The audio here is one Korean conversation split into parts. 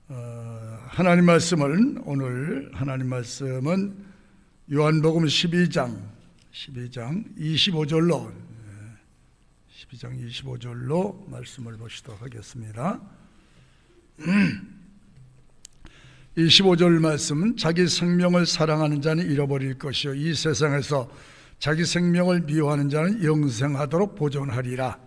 하나님 말씀은 요한복음 12장 25절로 말씀을 보시도록 하겠습니다. 25절 말씀은 자기 생명을 사랑하는 자는 잃어버릴 것이요 이 세상에서 자기 생명을 미워하는 자는 영생하도록 보존하리라.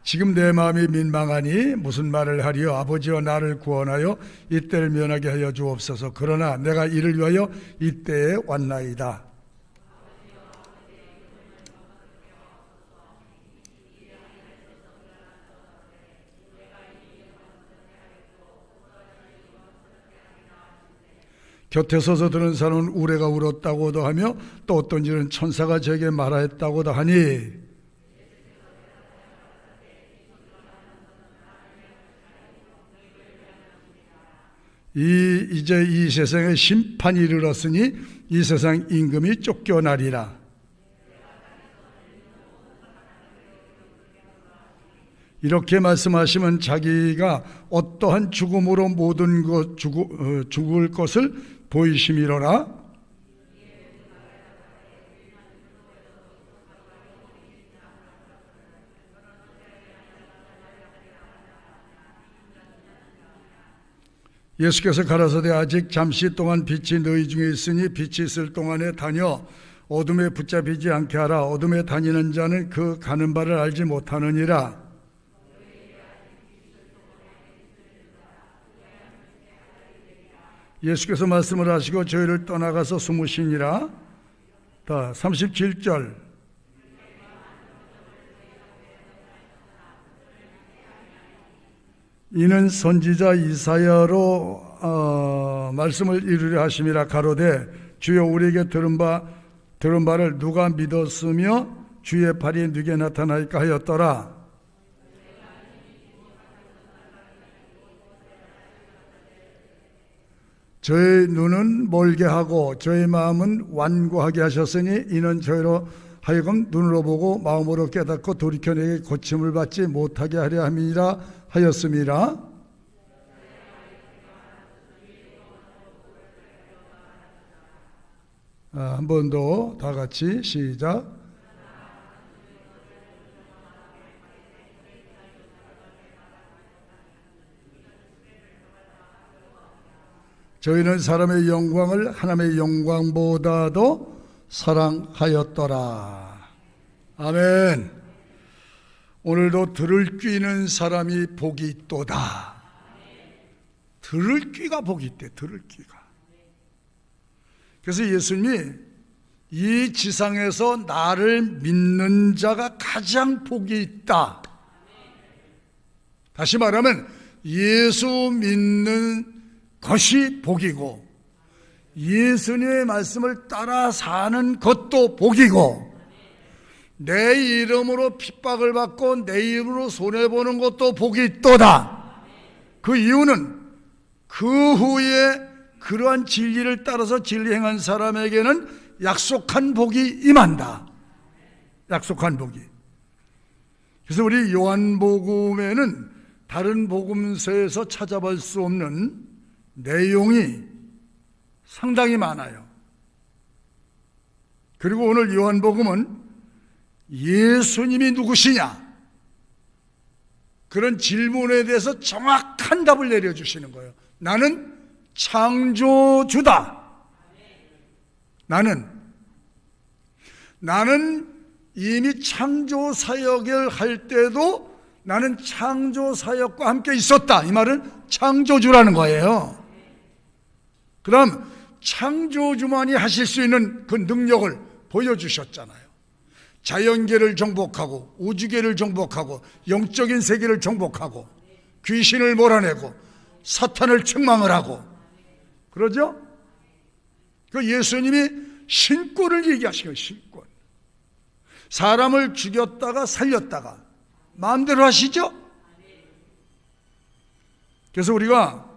지금 내 마음이 민망하니 무슨 말을 하리요? 아버지여 나를 구원하여 이때를 면하게 하여 주옵소서. 그러나 내가 이를 위하여 이때에 왔나이다. 곁에 서서 들은 사람은 우레가 울었다고도 하며 또 어떤 이는 천사가 저에게 말하였다고도 하니 이제 이 세상에 심판이 이르렀으니 이 세상 임금이 쫓겨나리라. 이렇게 말씀하시면 자기가 어떠한 죽음으로 모든 것 죽을 것을 보이심이로라. 예수께서 가라사대 아직 잠시 동안 빛이 너희 중에 있으니 빛이 있을 동안에 다녀 어둠에 붙잡히지 않게 하라. 어둠에 다니는 자는 그 가는 바를 알지 못하느니라. 예수께서 말씀을 하시고 저희를 떠나가서 숨으시니라. 37절 이는 선지자 이사야로 말씀을 이루려 하심이라. 가로되 주여 우리에게 들은 바를 누가 믿었으며 주의 팔이 누게 나타나리까 하였더라. 저의 눈은 멀게 하고 저의 마음은 완고하게 하셨으니 이는 저희로 하여금 눈으로 보고 마음으로 깨닫고 돌이켜 내게 고침을 받지 못하게 하려 함이라 하였음이라. 한 번 더 다 같이 시작. 저희는 사람의 영광을 하나님의 영광보다도 사랑하였더라. 아멘. 오늘도 들을 귀는 사람이 복이 있도다. 들을 귀가 복이 있대. 들을 귀가. 그래서 예수님이 이 지상에서 나를 믿는 자가 가장 복이 있다. 다시 말하면 예수 믿는 것이 복이고 예수님의 말씀을 따라 사는 것도 복이고 내 이름으로 핍박을 받고 내 이름으로 손해보는 것도 복이 있도다. 그 이유는 그 후에 그러한 진리를 따라서 진리 행한 사람에게는 약속한 복이 임한다. 약속한 복이. 그래서 우리 요한복음에는 다른 복음서에서 찾아볼 수 없는 내용이 상당히 많아요. 그리고 오늘 요한복음은 예수님이 누구시냐? 그런 질문에 대해서 정확한 답을 내려주시는 거예요. 나는 창조주다. 나는 이미 창조 사역을 할 때도 나는 창조 사역과 함께 있었다. 이 말은 창조주라는 거예요. 그 다음 창조주만이 하실 수 있는 그 능력을 보여주셨잖아요. 자연계를 정복하고 우주계를 정복하고 영적인 세계를 정복하고 귀신을 몰아내고 사탄을 책망을 하고 그러죠? 그 예수님이 신권을 얘기하시는 신권. 사람을 죽였다가 살렸다가 마음대로 하시죠? 그래서 우리가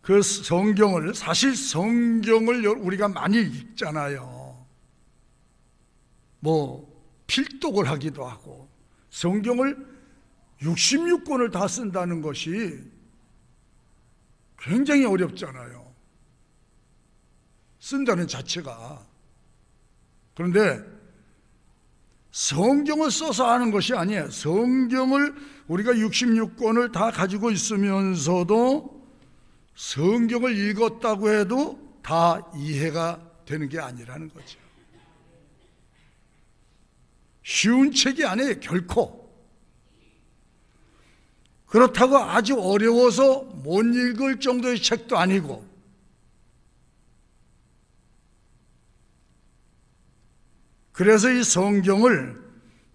그 성경을, 사실 성경을 우리가 많이 읽잖아요. 필독을 하기도 하고, 성경을 66권을 다 쓴다는 것이 굉장히 어렵잖아요. 쓴다는 자체가. 그런데 성경을 써서 하는 것이 아니에요. 성경을 우리가 66권을 다 가지고 있으면서도 성경을 읽었다고 해도 다 이해가 되는 게 아니라는 거죠. 쉬운 책이 아니에요, 결코. 그렇다고 아주 어려워서 못 읽을 정도의 책도 아니고, 그래서 이 성경을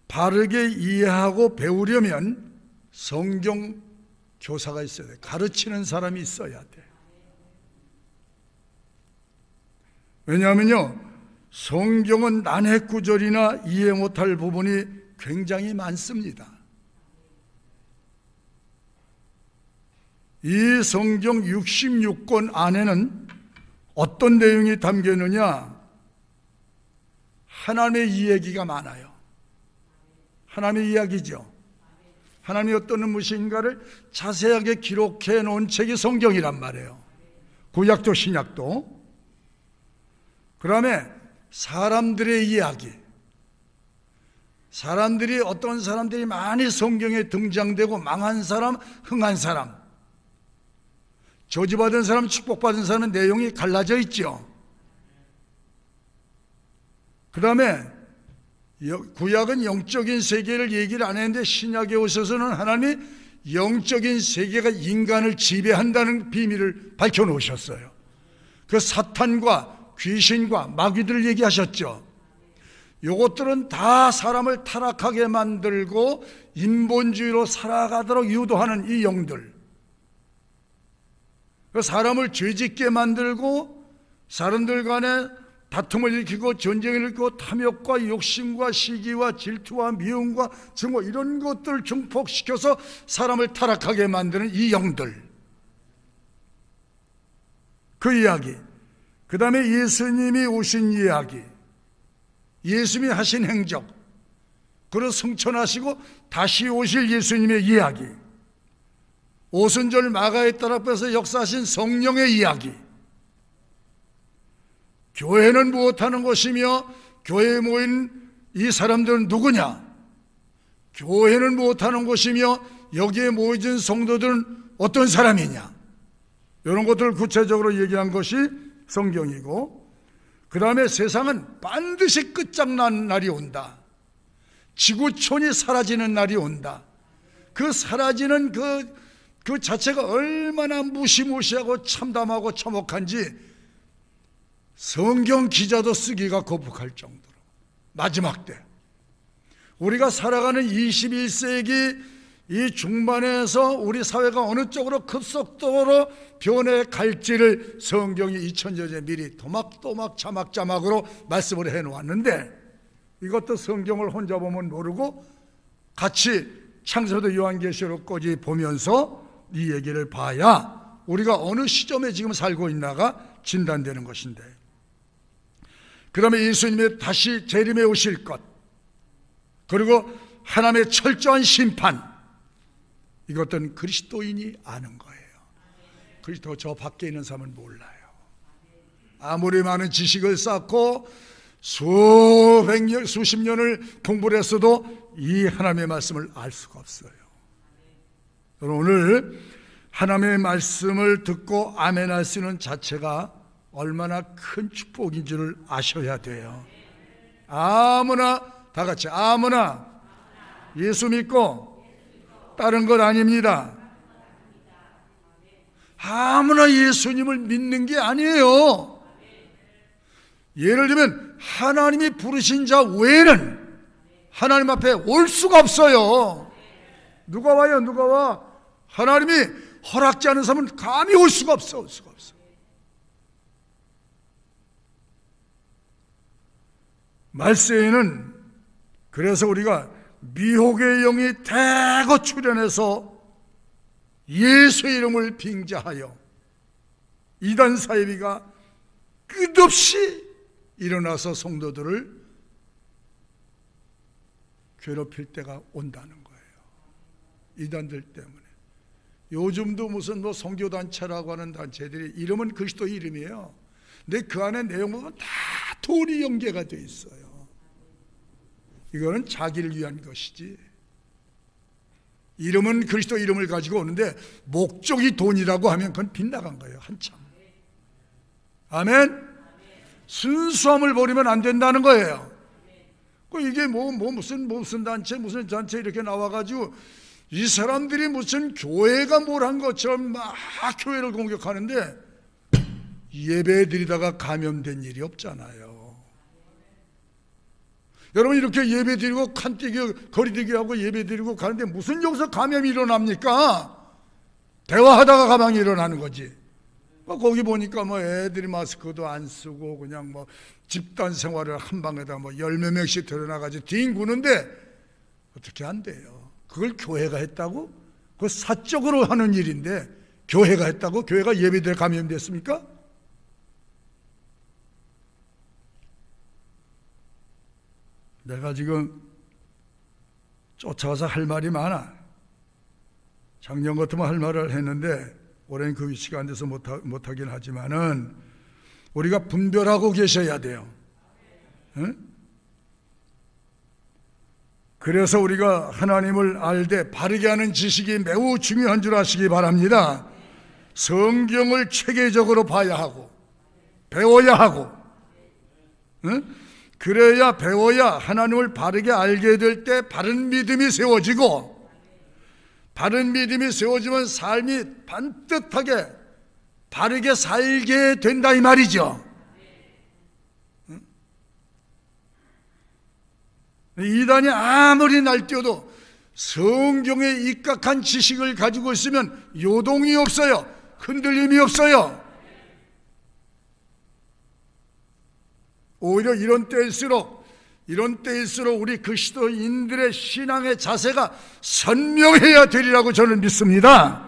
바르게 이해하고 배우려면 성경 교사가 있어야 돼. 가르치는 사람이 있어야 돼. 왜냐하면요, 성경은 난해구절이나 이해 못할 부분이 굉장히 많습니다. 이 성경 66권 안에는 어떤 내용이 담겨 있느냐? 하나님의 이야기가 많아요. 하나님의 이야기죠. 하나님이 어떤 분이신가를 자세하게 기록해 놓은 책이 성경이란 말이에요. 구약도 신약도. 그 다음에 사람들의 이야기, 어떤 사람들이 많이 성경에 등장되고, 망한 사람, 흥한 사람, 저주받은 사람, 축복받은 사람은 내용이 갈라져 있죠. 그 다음에 구약은 영적인 세계를 얘기를 안 했는데, 신약에 오셔서는 하나님이 영적인 세계가 인간을 지배한다는 비밀을 밝혀놓으셨어요. 그 사탄과 귀신과 마귀들을 얘기하셨죠. 이것들은 다 사람을 타락하게 만들고 인본주의로 살아가도록 유도하는 이 영들, 사람을 죄짓게 만들고 사람들 간에 다툼을 일으키고 전쟁을 일으키고 탐욕과 욕심과 시기와 질투와 미움과 증오, 이런 것들을 증폭시켜서 사람을 타락하게 만드는 이 영들, 그 이야기, 그 다음에 예수님이 오신 이야기, 예수님이 하신 행적, 그리고 승천하시고 다시 오실 예수님의 이야기, 오순절 마가의 딸 앞에서 역사하신 성령의 이야기, 교회는 무엇하는 것이며 교회에 모인 이 사람들은 누구냐, 교회는 무엇하는 것이며 여기에 모여진 성도들은 어떤 사람이냐, 이런 것들을 구체적으로 얘기한 것이 성경이고, 그 다음에 세상은 반드시 끝장난 날이 온다. 지구촌이 사라지는 날이 온다. 그 사라지는 그 자체가 얼마나 무시무시하고 참담하고 참혹한지 성경 기자도 쓰기가 거북할 정도로, 마지막 때 우리가 살아가는 21세기 이 중반에서 우리 사회가 어느 쪽으로 급속도로 변해 갈지를 성경이 2000년 전에 미리 토막토막 자막자막으로 말씀을 해놓았는데, 이것도 성경을 혼자 보면 모르고 같이 창세기도 요한계시록까지 보면서 이 얘기를 봐야 우리가 어느 시점에 지금 살고 있나가 진단되는 것인데, 그 다음에 예수님의 다시 재림에 오실 것, 그리고 하나님의 철저한 심판, 이것들은 그리스도인이 아는 거예요. 그리스도 저 밖에 있는 사람은 몰라요. 아무리 많은 지식을 쌓고 수백 년, 수십 년을 공부를 했어도 이 하나님의 말씀을 알 수가 없어요. 오늘 하나님의 말씀을 듣고 아멘할 수 있는 자체가 얼마나 큰 축복인 줄을 아셔야 돼요. 아무나, 다 같이 아무나 예수 믿고 다른 것 아닙니다. 아무나 예수님을 믿는 게 아니에요. 예를 들면 하나님이 부르신 자 외에는 하나님 앞에 올 수가 없어요. 누가 와요? 누가 와? 하나님이 허락지 않은 사람은 감히 올 수가 없어. 올 수가 없어. 말세에는 그래서 우리가 미혹의 영이 대거 출현해서 예수의 이름을 빙자하여 이단 사이비가 끝없이 일어나서 성도들을 괴롭힐 때가 온다는 거예요. 이단들 때문에. 요즘도 무슨 뭐 선교단체라고 하는 단체들이 이름은 그리스도 이름이에요. 근데 그 안에 내용 보면 다 돈이 연계가 돼 있어요. 이거는 자기를 위한 것이지. 이름은 그리스도 이름을 가지고 오는데 목적이 돈이라고 하면 그건 빗나간 거예요. 한참. 아멘. 순수함을 버리면 안 된다는 거예요. 이게 무슨 단체 이렇게 나와가지고 이 사람들이 무슨 교회가 뭘 한 것처럼 막 교회를 공격하는데 예배 드리다가 감염된 일이 없잖아요. 여러분 이렇게 예배 드리고 칸뛰기 거리두기 하고 예배 드리고 가는데 무슨 여기서 감염이 일어납니까? 대화하다가 가방이 일어나는 거지. 거기 보니까 뭐 애들이 마스크도 안 쓰고 그냥 뭐 집단 생활을 한 방에다 뭐 10몇 명씩 들어나가지고 뒹구는데 어떻게 안 돼요? 그걸 교회가 했다고? 그거 사적으로 하는 일인데 교회가 했다고? 교회가 예배대에 감염됐습니까? 내가 지금 쫓아가서 할 말이 많아. 작년 같으면 할 말을 했는데 올해는 그 위치가 안 돼서 못하긴 하지만은 우리가 분별하고 계셔야 돼요. 응? 그래서 우리가 하나님을 알 때 바르게 하는 지식이 매우 중요한 줄 아시기 바랍니다. 성경을 체계적으로 봐야 하고 배워야 하고, 응? 그래야 배워야 하나님을 바르게 알게 될 때 바른 믿음이 세워지고, 바른 믿음이 세워지면 삶이 반듯하게 바르게 살게 된다 이 말이죠. 이단이 아무리 날뛰어도 성경에 입각한 지식을 가지고 있으면 요동이 없어요. 흔들림이 없어요. 오히려 이런 때일수록 우리 그리스도인들의 신앙의 자세가 선명해야 되리라고 저는 믿습니다.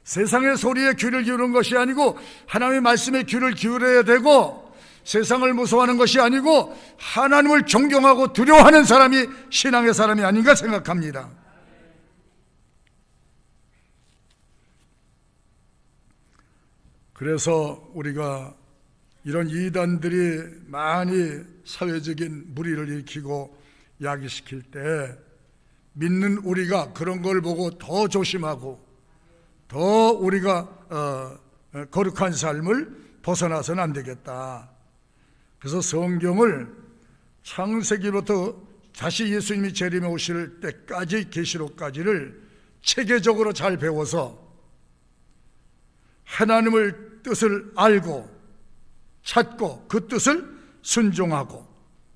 세상의 소리에 귀를 기울이는 것이 아니고 하나님의 말씀에 귀를 기울여야 되고, 세상을 무서워하는 것이 아니고 하나님을 존경하고 두려워하는 사람이 신앙의 사람이 아닌가 생각합니다. 그래서 우리가 이런 이단들이 많이 사회적인 무리를 일으키고 야기시킬 때 믿는 우리가 그런 걸 보고 더 조심하고 더 우리가 거룩한 삶을 벗어나서는 안 되겠다. 그래서 성경을 창세기부터 다시 예수님이 재림에 오실 때까지 계시록까지를 체계적으로 잘 배워서 하나님을 뜻을 알고 찾고 그 뜻을 순종하고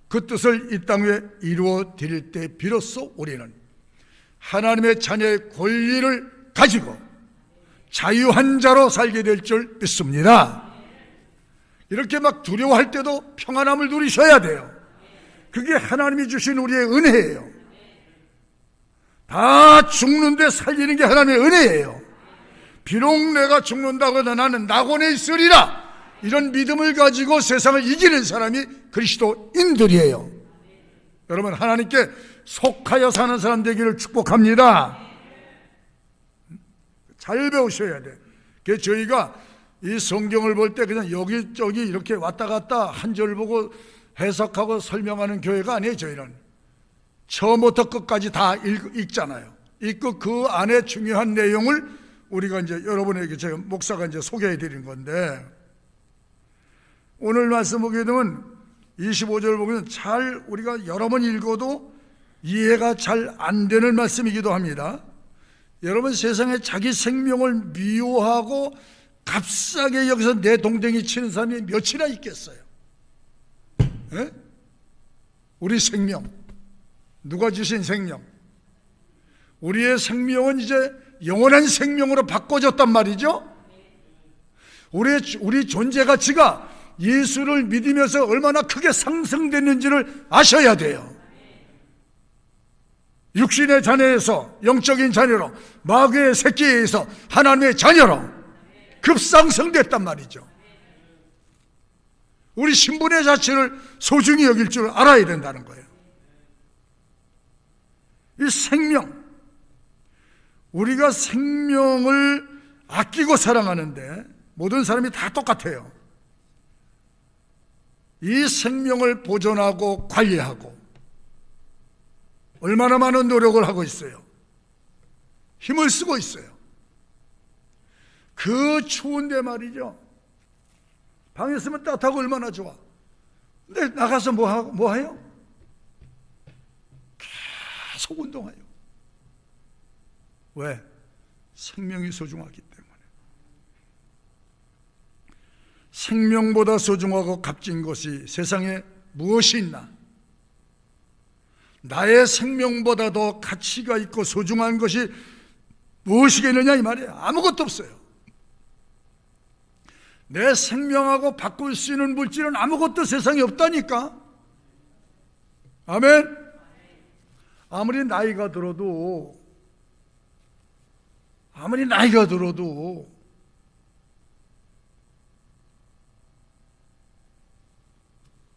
그 뜻을 이 땅 위에 이루어 드릴 때 비로소 우리는 하나님의 자녀의 권리를 가지고 자유한 자로 살게 될 줄 믿습니다. 이렇게 막 두려워할 때도 평안함을 누리셔야 돼요. 그게 하나님이 주신 우리의 은혜예요. 다 죽는데 살리는 게 하나님의 은혜예요. 비록 내가 죽는다고 해도 나는 낙원에 있으리라, 이런 믿음을 가지고 세상을 이기는 사람이 그리스도인들이에요. 여러분, 하나님께 속하여 사는 사람 되기를 축복합니다. 잘 배우셔야 돼. 그래서 저희가 이 성경을 볼 때 그냥 여기저기 이렇게 왔다 갔다 한 절 보고 해석하고 설명하는 교회가 아니에요. 저희는 처음부터 끝까지 다 읽잖아요. 읽고 그 안에 중요한 내용을 우리가 이제 여러분에게 제가 목사가 이제 소개해 드린 건데, 오늘 말씀 보게 되면 25절 보면 잘 우리가 여러 번 읽어도 이해가 잘 안 되는 말씀이기도 합니다. 여러분, 세상에 자기 생명을 미워하고 값싸게 여기서 내 동댕이 치는 사람이 몇이나 있겠어요? 에? 우리 생명, 누가 주신 생명, 우리의 생명은 이제 영원한 생명으로 바꿔졌단 말이죠. 우리 존재 가치가 예수를 믿으면서 얼마나 크게 상승됐는지를 아셔야 돼요. 육신의 자녀에서 영적인 자녀로, 마귀의 새끼에서 하나님의 자녀로 급상승됐단 말이죠. 우리 신분의 자체를 소중히 여길 줄 알아야 된다는 거예요. 이 생명, 우리가 생명을 아끼고 사랑하는데 모든 사람이 다 똑같아요. 이 생명을 보존하고 관리하고 얼마나 많은 노력을 하고 있어요. 힘을 쓰고 있어요. 그 추운데 말이죠. 방에 있으면 따뜻하고 얼마나 좋아. 근데 나가서 뭐 해요? 계속 운동해요. 왜? 생명이 소중하기 때문에. 생명보다 소중하고 값진 것이 세상에 무엇이 있나? 나의 생명보다도 가치가 있고 소중한 것이 무엇이겠느냐 이 말이에요. 아무것도 없어요. 내 생명하고 바꿀 수 있는 물질은 아무것도 세상에 없다니까. 아멘. 아무리 나이가 들어도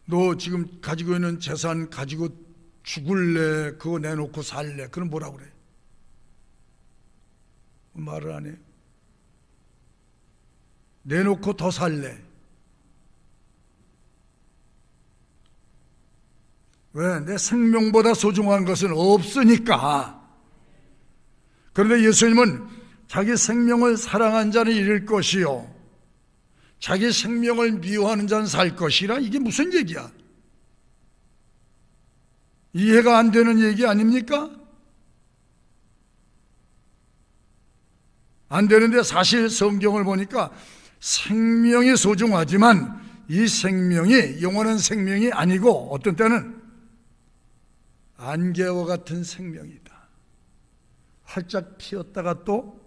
너 지금 가지고 있는 재산 가지고 죽을래? 그거 내놓고 살래? 그럼 뭐라 그래? 말을 안 해요. 내놓고 더 살래? 왜? 내 생명보다 소중한 것은 없으니까. 그런데 예수님은 자기 생명을 사랑한 자는 잃을 것이요 자기 생명을 미워하는 자는 살 것이라. 이게 무슨 얘기야? 이해가 안 되는 얘기 아닙니까? 안 되는데 사실 성경을 보니까 생명이 소중하지만 이 생명이 영원한 생명이 아니고 어떤 때는 안개와 같은 생명이다. 활짝 피었다가 또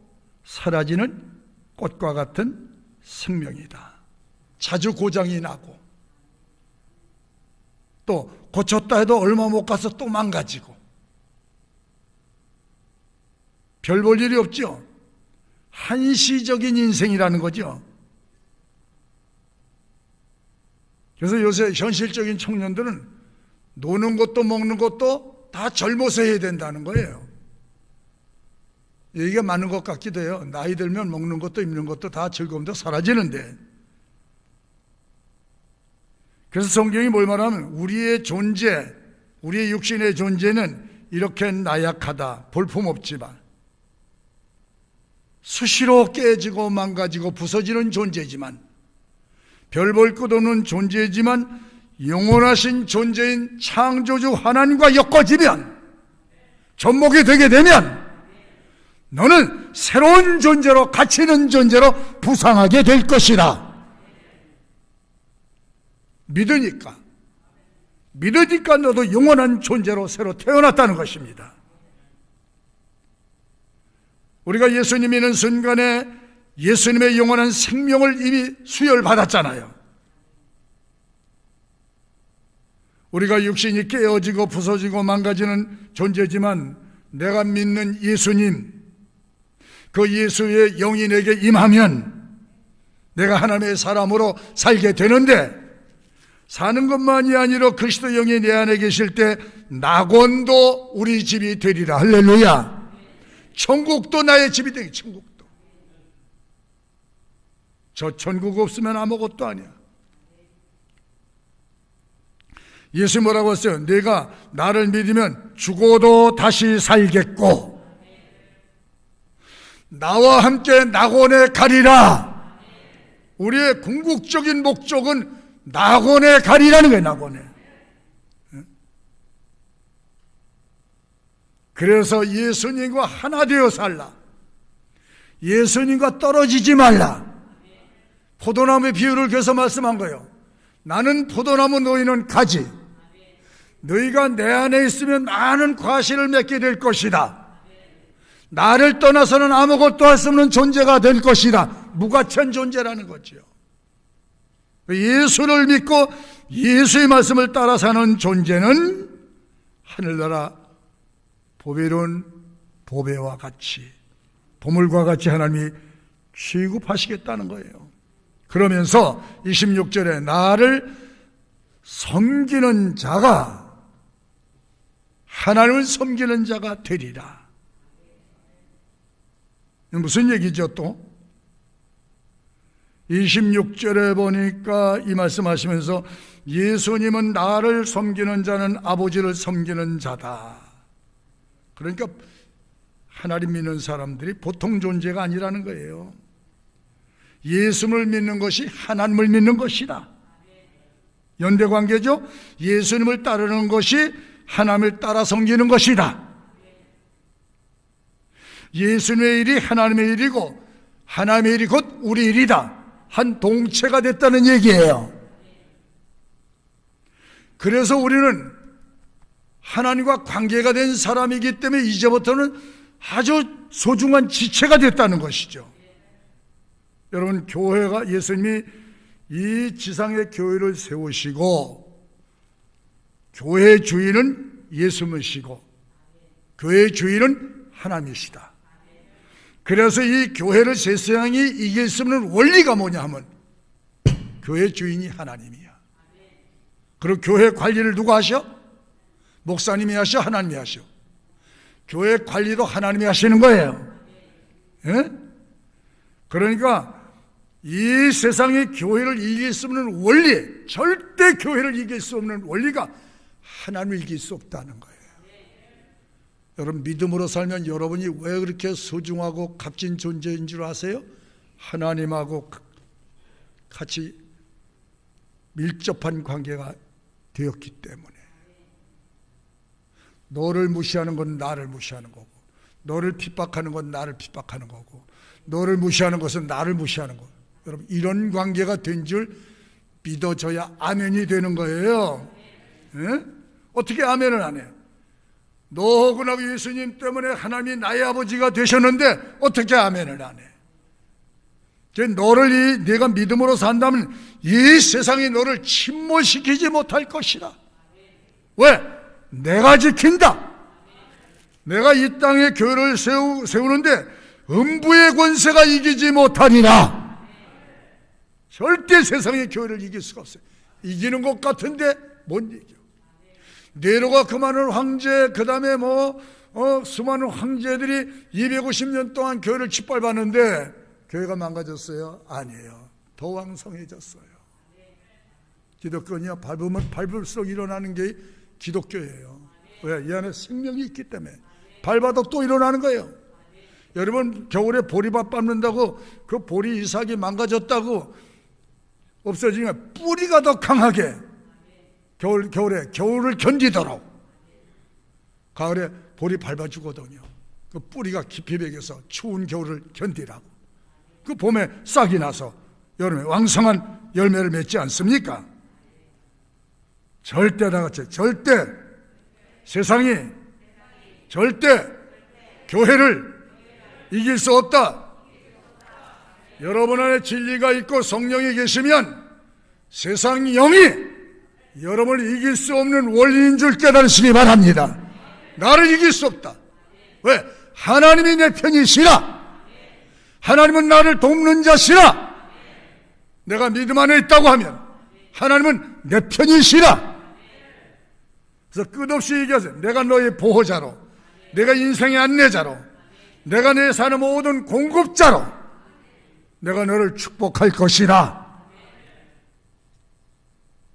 사라지는 꽃과 같은 생명이다. 자주 고장이 나고 또 고쳤다 해도 얼마 못 가서 또 망가지고 별 볼 일이 없죠. 한시적인 인생이라는 거죠. 그래서 요새 현실적인 청년들은 노는 것도 먹는 것도 다 젊어서 해야 된다는 거예요. 얘기가 많은 것 같기도 해요. 나이 들면 먹는 것도 입는 것도 다 즐거움도 사라지는데. 그래서 성경이 뭘 말하면 우리의 존재, 우리의 육신의 존재는 이렇게 나약하다, 볼품없지만 수시로 깨지고 망가지고 부서지는 존재지만 별 볼 것 없는 존재지만 영원하신 존재인 창조주 하나님과 엮어지면 접목이 되게 되면 너는 새로운 존재로 가치 있는 존재로 부상하게 될 것이다. 믿으니까 너도 영원한 존재로 새로 태어났다는 것입니다. 우리가 예수님 믿는 순간에 예수님의 영원한 생명을 이미 수혈받았잖아요. 우리가 육신이 깨어지고 부서지고 망가지는 존재지만 내가 믿는 예수님, 그 예수의 영이 내게 임하면 내가 하나님의 사람으로 살게 되는데, 사는 것만이 아니라 그리스도 영이 내 안에 계실 때 낙원도 우리 집이 되리라. 할렐루야. 천국도 나의 집이 되기. 천국도. 저 천국 없으면 아무것도 아니야. 예수 뭐라고 했어요? 내가 나를 믿으면 죽어도 다시 살겠고 나와 함께 낙원에 가리라. 우리의 궁극적인 목적은 낙원에 가리라는 거예요. 낙원에. 그래서 예수님과 하나 되어 살라. 예수님과 떨어지지 말라. 포도나무의 비유를 그래서 말씀한 거예요. 나는 포도나무, 너희는 가지. 너희가 내 안에 있으면 많은 과실을 맺게 될 것이다. 나를 떠나서는 아무것도 할 수 없는 존재가 될 것이다. 무가치한 존재라는 거죠. 예수를 믿고 예수의 말씀을 따라 사는 존재는 하늘나라 보배로운 보배와 같이, 보물과 같이 하나님이 취급하시겠다는 거예요. 그러면서 26절에 나를 섬기는 자가 하나님을 섬기는 자가 되리라. 무슨 얘기죠 또? 26절에 보니까 이 말씀하시면서 예수님은 나를 섬기는 자는 아버지를 섬기는 자다. 그러니까 하나님 믿는 사람들이 보통 존재가 아니라는 거예요. 예수를 믿는 것이 하나님을 믿는 것이다. 연대관계죠. 예수님을 따르는 것이 하나님을 따라 섬기는 것이다. 예수님의 일이 하나님의 일이고 하나님의 일이 곧 우리 일이다. 한 동체가 됐다는 얘기예요. 그래서 우리는 하나님과 관계가 된 사람이기 때문에 이제부터는 아주 소중한 지체가 됐다는 것이죠. 여러분, 교회가 예수님이 이 지상의 교회를 세우시고 교회의 주인은 예수님이시고 교회의 주인은 하나님이시다. 그래서 이 교회를 세상이 이길 수 없는 원리가 뭐냐 하면 교회 주인이 하나님이야. 그리고 교회 관리를 누가 하셔? 목사님이 하셔? 하나님이 하셔? 교회 관리도 하나님이 하시는 거예요. 예? 그러니까 이 세상의 교회를 이길 수 없는 원리, 절대 교회를 이길 수 없는 원리가 하나님을 이길 수 없다는 거예요. 여러분, 믿음으로 살면 여러분이 왜 그렇게 소중하고 값진 존재인 줄 아세요? 하나님하고 같이 밀접한 관계가 되었기 때문에. 너를 무시하는 건 나를 무시하는 거고, 너를 핍박하는 건 나를 핍박하는 거고, 너를 무시하는 것은 나를 무시하는 거고. 여러분, 이런 관계가 된 줄 믿어져야 아멘이 되는 거예요. 예? 어떻게 아멘을 안 해? 너하고 예수님 때문에 하나님이 나의 아버지가 되셨는데 어떻게 아멘을 안 해? 내가 믿음으로 산다면 이 세상이 너를 침몰시키지 못할 것이다. 왜? 내가 지킨다. 내가 이 땅에 교회를 세우는데 음부의 권세가 이기지 못하리라. 절대 세상의 교회를 이길 수가 없어요. 이기는 것 같은데 못 이겨. 네로가 그 많은 황제, 그 다음에 수많은 황제들이 250년 동안 교회를 짓밟았는데 교회가 망가졌어요? 아니에요. 더 왕성해졌어요. 기독교냐? 밟으면 밟을수록 일어나는 게 기독교예요. 왜? 이 안에 생명이 있기 때문에. 밟아도 또 일어나는 거예요. 여러분, 겨울에 보리밥 밟는다고 그 보리 이삭이 망가졌다고 없어지면 뿌리가 더 강하게 겨울을 견디도록 가을에 볼이 밟아주거든요. 그 뿌리가 깊이 배겨서 추운 겨울을 견디라고. 그 봄에 싹이 나서 여름에 왕성한 열매를 맺지 않습니까? 절대 다 같이 절대 세상이 절대 교회를 이길 수 없다. 여러분 안에 진리가 있고 성령이 계시면 세상 영이 여러분을 이길 수 없는 원리인 줄 깨달으시기 바랍니다. 나를 이길 수 없다. 왜? 하나님이 내 편이시라. 하나님은 나를 돕는 자시라. 내가 믿음 안에 있다고 하면 하나님은 내 편이시라. 그래서 끝없이 얘기하세요. 내가 너의 보호자로, 내가 인생의 안내자로, 내가 내 사는 모든 공급자로 내가 너를 축복할 것이라.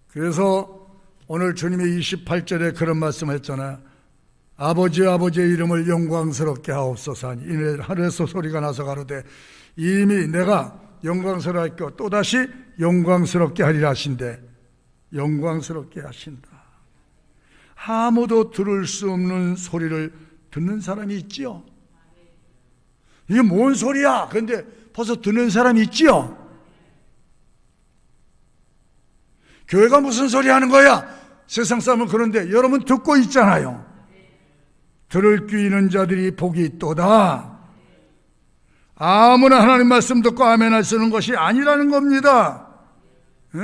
그래서 오늘 주님이 28절에 그런 말씀했잖아요. 아버지의 이름을 영광스럽게 하옵소서 하니 이내 하늘에서 소리가 나서 가로되 이미 내가 영광스럽게 또다시 영광스럽게 하리라 하신대. 영광스럽게 하신다. 아무도 들을 수 없는 소리를 듣는 사람이 있지요. 이게 뭔 소리야? 그런데 벌써 듣는 사람이 있지요. 교회가 무슨 소리 하는 거야? 세상 사람은 그런데 여러분 듣고 있잖아요. 들을 귀 있는 자들이 복이 있도다. 아무나 하나님 말씀 듣고 아멘을 쓰는 것이 아니라는 겁니다. 에?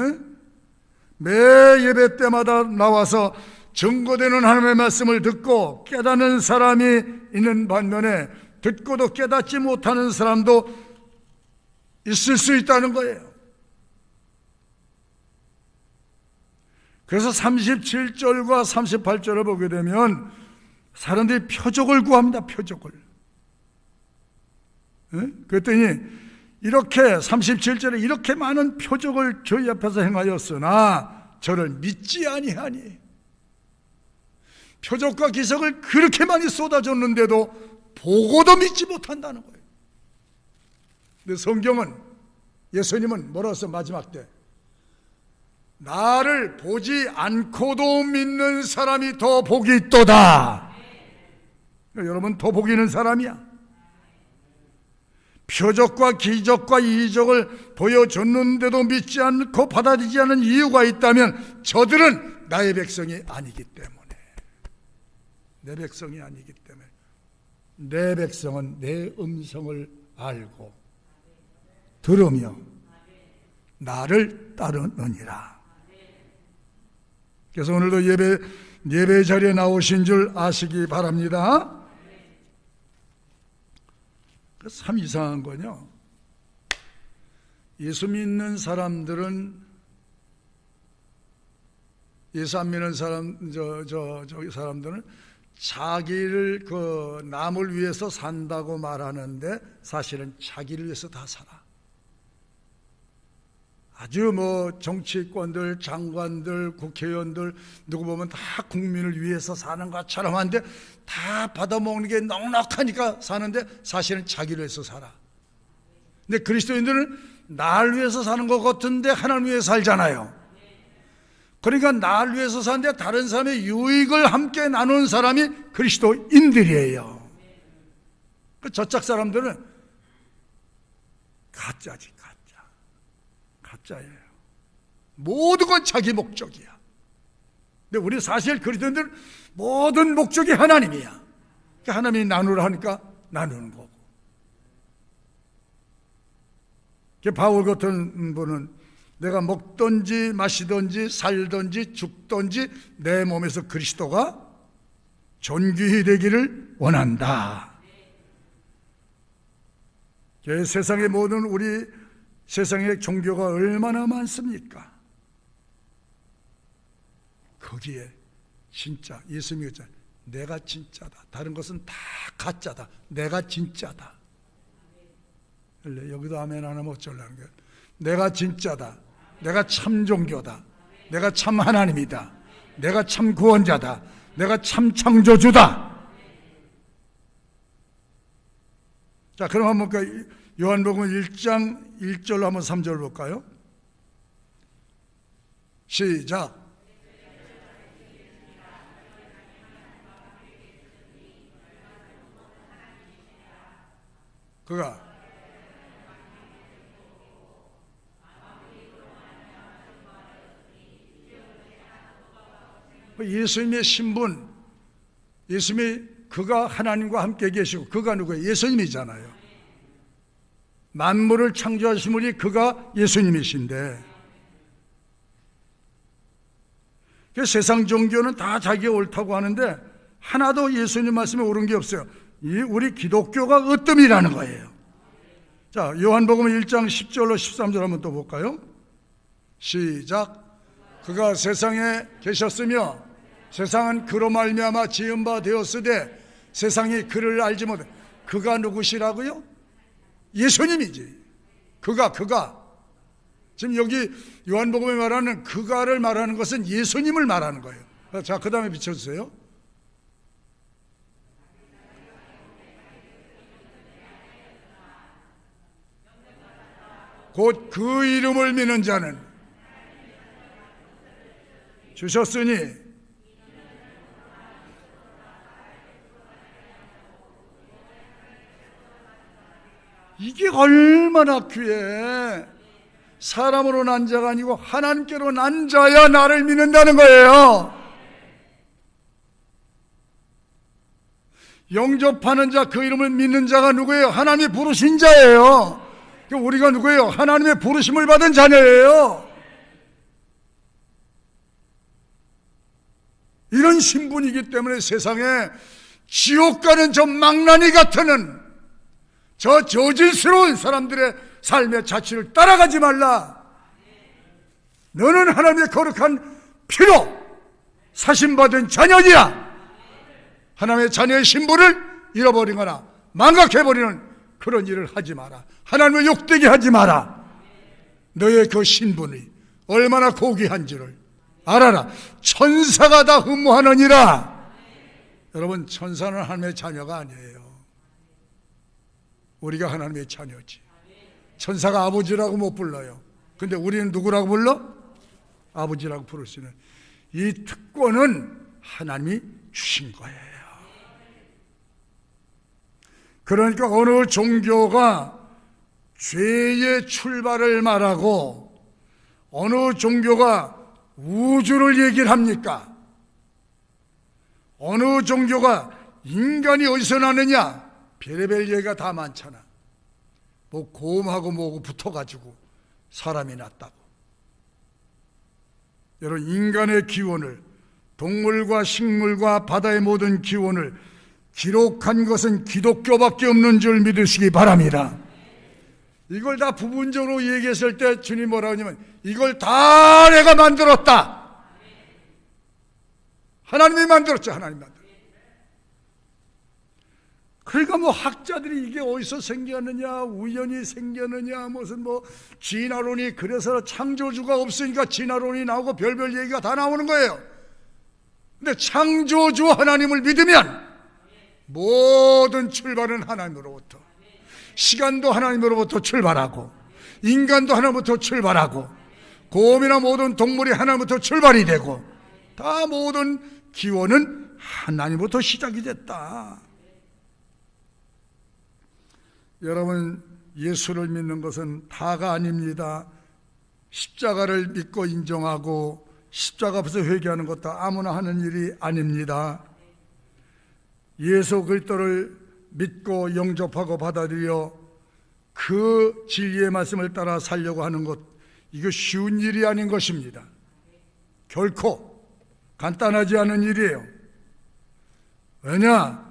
매 예배 때마다 나와서 증거되는 하나님의 말씀을 듣고 깨닫는 사람이 있는 반면에 듣고도 깨닫지 못하는 사람도 있을 수 있다는 거예요. 그래서 37절과 38절을 보게 되면 사람들이 표적을 구합니다. 표적을. 그랬더니 이렇게 37절에 이렇게 많은 표적을 저희 앞에서 행하였으나 저를 믿지 아니하니. 표적과 기적을 그렇게 많이 쏟아줬는데도 보고도 믿지 못한다는 거예요. 근데 성경은, 예수님은 뭐라고 써? 마지막 때 나를 보지 않고도 믿는 사람이 더 복이 있도다. 여러분, 더 복이 있는 사람이야. 표적과 기적과 이적을 보여줬는데도 믿지 않고 받아들이지 않는 이유가 있다면 저들은 나의 백성이 아니기 때문에. 내 백성이 아니기 때문에. 내 백성은 내 음성을 알고 들으며 나를 따르느니라. 그래서 오늘도 예배 자리에 나오신 줄 아시기 바랍니다. 참 이상한 거요. 예수 믿는 사람들은, 예수 안 믿는 사람들은 자기를 남을 위해서 산다고 말하는데 사실은 자기를 위해서 다 살아. 아주 정치권들, 장관들, 국회의원들 누구 보면 다 국민을 위해서 사는 것처럼 하는데 다 받아먹는 게 넉넉하니까 사는데 사실은 자기를 위해서 살아. 근데 그리스도인들은 나를 위해서 사는 것 같은데 하나님 위해서 살잖아요. 그러니까 나를 위해서 사는데 다른 사람의 유익을 함께 나누는 사람이 그리스도인들이에요. 저짝 사람들은 가짜지. 가짜예요. 모든 건 자기 목적이야. 근데 우리 사실 그리스도인들 모든 목적이 하나님이야. 그러니까 하나님이 나누라 하니까 나누는 거고. 바울 같은 분은 내가 먹든지 마시든지 살든지 죽든지 내 몸에서 그리스도가 존귀히 되기를 원한다. 세상의 모든 우리 세상의 종교가 얼마나 많습니까? 거기에 진짜 예수님이 그랬잖아요. 내가 진짜다. 다른 것은 다 가짜다. 내가 진짜다. 여기도 아멘 안 하면 어쩌려는 거예요. 내가 진짜다. 내가 참 종교다. 내가 참 하나님이다. 내가 참 구원자다. 내가 참 창조주다. 자, 그럼 한번 요한복음 1장 1절로 한번 3절 볼까요? 시작. 그가 예수님의 신분, 예수님이 그가 하나님과 함께 계시고 그가 누구예요? 예수님이잖아요. 만물을 창조하신 분이 그가 예수님이신데, 세상 종교는 다 자기가 옳다고 하는데 하나도 예수님 말씀에 옳은 게 없어요. 우리 기독교가 으뜸이라는 거예요. 자, 요한복음 1장 10절로 13절 한번 또 볼까요? 시작. 그가 세상에 계셨으며 세상은 그로 말미암아 지은 바 되었으되 세상이 그를 알지 못해. 그가 누구시라고요? 예수님이지. 그가 지금 여기 요한복음에 말하는 그가를 말하는 것은 예수님을 말하는 거예요. 자, 그 다음에 비춰주세요. 곧 그 이름을 믿는 자는 주셨으니 이게 얼마나 귀해. 사람으로 난 자가 아니고 하나님께로 난 자야 나를 믿는다는 거예요. 영접하는 자, 그 이름을 믿는 자가 누구예요? 하나님이 부르신 자예요. 우리가 누구예요? 하나님의 부르심을 받은 자녀예요. 이런 신분이기 때문에 세상에 지옥 가는 저 망나니 같은 저 저질스러운 사람들의 삶의 자취를 따라가지 말라. 너는 하나님의 거룩한 피로 사심받은 자녀니라. 하나님의 자녀의 신분을 잃어버리거나 망각해버리는 그런 일을 하지 마라. 하나님을 욕되게 하지 마라. 너의 그 신분이 얼마나 고귀한지를 알아라. 천사가 다 흠모하느니라. 여러분, 천사는 하나님의 자녀가 아니에요. 우리가 하나님의 자녀지. 천사가 아버지라고 못 불러요. 근데 우리는 누구라고 불러? 아버지라고 부를 수 있는 이 특권은 하나님이 주신 거예요. 그러니까 어느 종교가 죄의 출발을 말하고 어느 종교가 우주를 얘기를 합니까? 어느 종교가 인간이 어디서 나느냐? 별의별 얘기가 다 많잖아. 뭐 곰하고 뭐고 붙어가지고 사람이 났다고. 여러분, 인간의 기원을, 동물과 식물과 바다의 모든 기원을 기록한 것은 기독교밖에 없는 줄 믿으시기 바랍니다. 이걸 다 부분적으로 얘기했을 때 주님 뭐라고 하냐면 이걸 다 내가 만들었다. 하나님이 만들었죠. 하나님이 만들었죠. 그러니까 뭐 학자들이 이게 어디서 생겼느냐, 우연히 생겼느냐, 무슨 뭐 진화론이 그래서 창조주가 없으니까 진화론이 나오고 별별 얘기가 다 나오는 거예요. 근데 창조주 하나님을 믿으면 모든 출발은 하나님으로부터, 시간도 하나님으로부터 출발하고 인간도 하나님으로부터 출발하고 곰이나 모든 동물이 하나님으로부터 출발이 되고 다 모든 기원은 하나님으로부터 시작이 됐다. 여러분, 예수를 믿는 것은 다가 아닙니다. 십자가를 믿고 인정하고 십자가 앞에서 회개하는 것도 아무나 하는 일이 아닙니다. 예수 그리스도를 믿고 영접하고 받아들여 그 진리의 말씀을 따라 살려고 하는 것, 이거 쉬운 일이 아닌 것입니다. 결코 간단하지 않은 일이에요. 왜냐?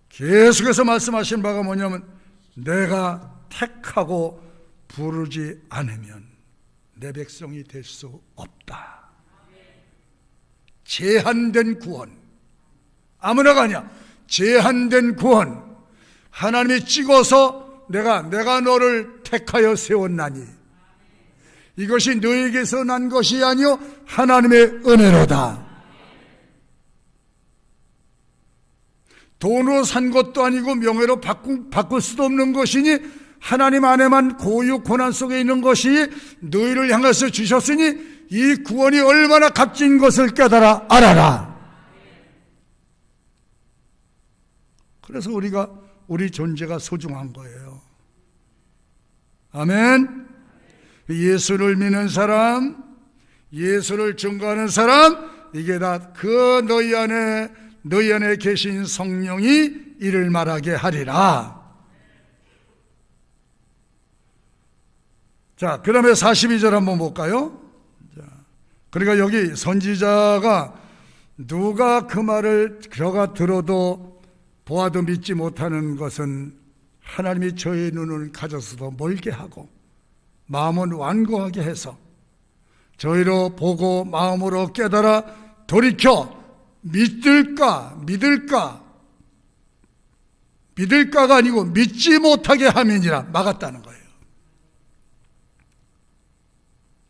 계속해서 말씀하신 바가 뭐냐면 내가 택하고 부르지 않으면 내 백성이 될 수 없다. 제한된 구원, 아무나가 아니야. 제한된 구원. 하나님이 찍어서 내가 너를 택하여 세웠나니 이것이 너에게서 난 것이 아니요 하나님의 은혜로다. 돈으로 산 것도 아니고 명예로 바꿀 수도 없는 것이니 하나님 안에만 고유 고난 속에 있는 것이 너희를 향해서 주셨으니 이 구원이 얼마나 값진 것을 깨달아 알아라. 그래서 우리가 우리 존재가 소중한 거예요. 아멘. 예수를 믿는 사람, 예수를 증거하는 사람, 이게 다 그 너희 안에 계신 성령이 이를 말하게 하리라. 자, 그 다음에 42절 한번 볼까요? 자, 그러니까 여기 선지자가 누가 그 말을 저가 들어도 보아도 믿지 못하는 것은 하나님이 저의 눈을 가져서도 멀게 하고 마음은 완고하게 해서 저희로 보고 마음으로 깨달아 돌이켜 믿을까가 아니고 믿지 못하게 함이니라 막았다는 거예요.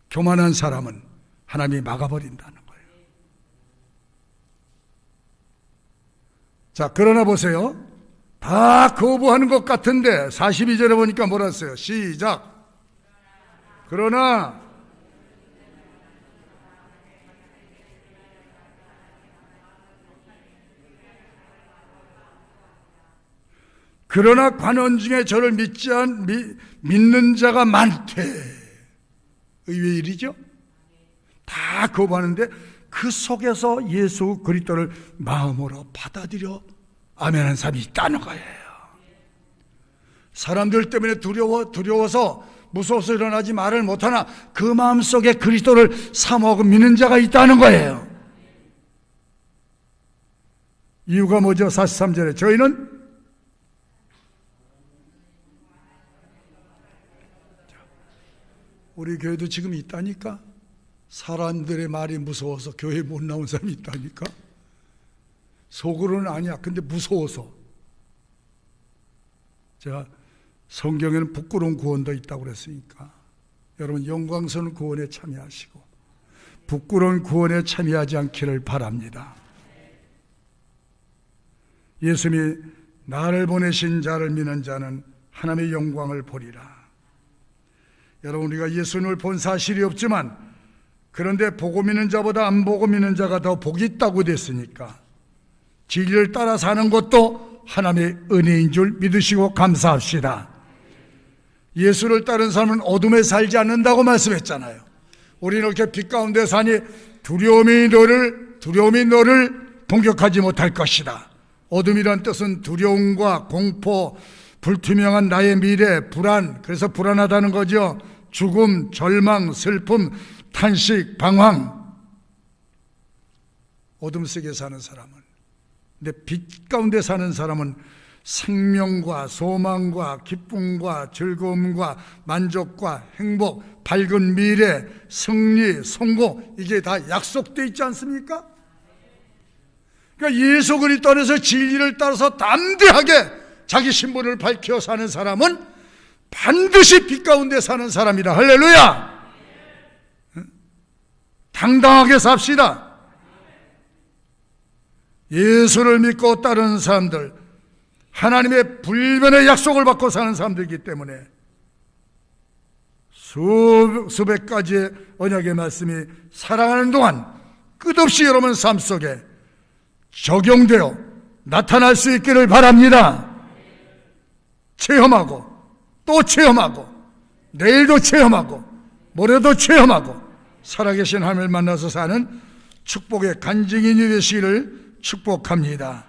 교만한 사람은 하나님이 막아버린다는 거예요. 자, 그러나 보세요. 다 거부하는 것 같은데 42절에 보니까 뭐라 했어요? 시작. 그러나 관원 중에 저를 믿는 자가 많대. 의외의 일이죠. 다 거부하는데 그 속에서 예수 그리스도를 마음으로 받아들여 아멘한 사람이 있다는 거예요. 사람들 때문에 두려워서 무서워서 일어나지 말을 못하나 그 마음속에 그리스도를 사모하고 믿는 자가 있다는 거예요. 이유가 뭐죠? 43절에 저희는 우리 교회도 지금 있다니까. 사람들의 말이 무서워서 교회 못 나온 사람이 있다니까. 속으로는 아니야. 근데 무서워서. 제가 성경에는 부끄러운 구원도 있다고 그랬으니까 여러분 영광스러운 구원에 참여하시고 부끄러운 구원에 참여하지 않기를 바랍니다. 예수님이 나를 보내신 자를 믿는 자는 하나님의 영광을 보리라. 여러분 우리가 예수님을 본 사실이 없지만 그런데 보고 믿는 자보다 안 보고 믿는 자가 더 복이 있다고 됐으니까 진리를 따라 사는 것도 하나님의 은혜인 줄 믿으시고 감사합시다. 예수를 따른 사람은 어둠에 살지 않는다고 말씀했잖아요. 우리는 이렇게 빛 가운데 사니 두려움이 너를 공격하지 못할 것이다. 어둠이란 뜻은 두려움과 공포, 불투명한 나의 미래, 불안, 그래서 불안하다는 거죠. 죽음, 절망, 슬픔, 탄식, 방황. 어둠 속에 사는 사람은. 근데 빛 가운데 사는 사람은 생명과 소망과 기쁨과 즐거움과 만족과 행복, 밝은 미래, 승리, 성공, 이게 다 약속되어 있지 않습니까? 그러니까 예수 그리스도 안에서 진리를 따라서 담대하게 자기 신분을 밝혀 사는 사람은 반드시 빛 가운데 사는 사람이다. 할렐루야! 당당하게 삽시다. 예수를 믿고 따르는 사람들, 하나님의 불변의 약속을 받고 사는 사람들이기 때문에 수백 가지의 언약의 말씀이 살아가는 동안 끝없이 여러분 삶 속에 적용되어 나타날 수 있기를 바랍니다. 체험하고 또 체험하고 내일도 체험하고 모레도 체험하고 살아계신 하나님을 만나서 사는 축복의 간증인이 되시기를 축복합니다.